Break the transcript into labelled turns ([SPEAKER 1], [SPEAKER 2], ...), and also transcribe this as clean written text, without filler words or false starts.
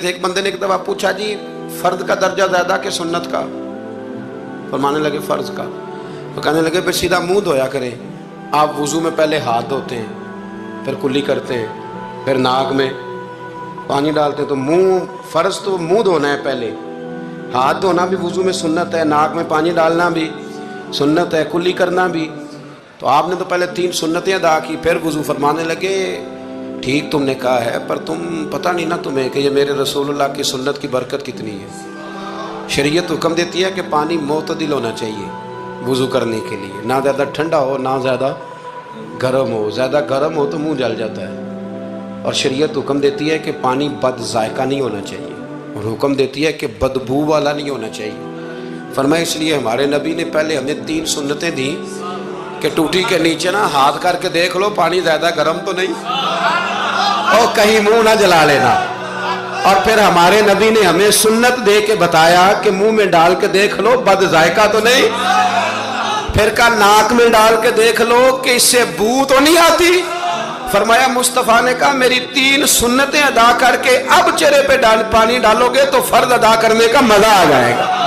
[SPEAKER 1] ایک بندے نے ایک دفعہ پوچھا جی فرد کا درجہ زیادہ کہ سنت کا؟ فرمانے لگے فرض کا۔ تو کہنے لگے پھر سیدھا منہ دھویا کریں۔ آپ وضو میں پہلے ہاتھ دھوتے ہیں، پھر کلی کرتے ہیں، پھر ناک میں پانی ڈالتے ہیں، تو منہ فرض تو منہ دھونا ہے پہلے، ہاتھ دھونا بھی وضو میں سنت ہے، ناک میں پانی ڈالنا بھی سنت ہے، کلی کرنا بھی۔ تو آپ نے تو پہلے 3 سنتیں ادا کی پھر وضو۔ فرمانے لگے ٹھیک تم نے کہا ہے، پر تم پتہ نہیں نا تمہیں کہ یہ میرے رسول اللہ کی سنت کی برکت کتنی ہے۔ شریعت حکم دیتی ہے کہ پانی معتدل ہونا چاہیے وضو کرنے کے لیے، نہ زیادہ ٹھنڈا ہو نہ زیادہ گرم ہو۔ زیادہ گرم ہو تو منہ جل جاتا ہے، اور شریعت حکم دیتی ہے کہ پانی بد ذائقہ نہیں ہونا چاہیے، اور حکم دیتی ہے کہ بدبو والا نہیں ہونا چاہیے۔ فرمایا اس لیے ہمارے نبی نے پہلے ہمیں 3 سنتیں دیں کہ ٹوٹی کے نیچے نا ہاتھ کر کے دیکھ لو پانی زیادہ گرم تو نہیں، اور کہیں منہ نہ جلا لینا۔ اور پھر ہمارے نبی نے ہمیں سنت دے کے بتایا کہ منہ میں ڈال کے دیکھ لو بد ذائقہ تو نہیں، پھر کہا ناک میں ڈال کے دیکھ لو کہ اس سے بو تو نہیں آتی۔ فرمایا مصطفیٰ نے کہا میری 3 سنتیں ادا کر کے اب چہرے پہ پانی ڈالو گے تو فرض ادا کرنے کا مزہ آ جائے گا۔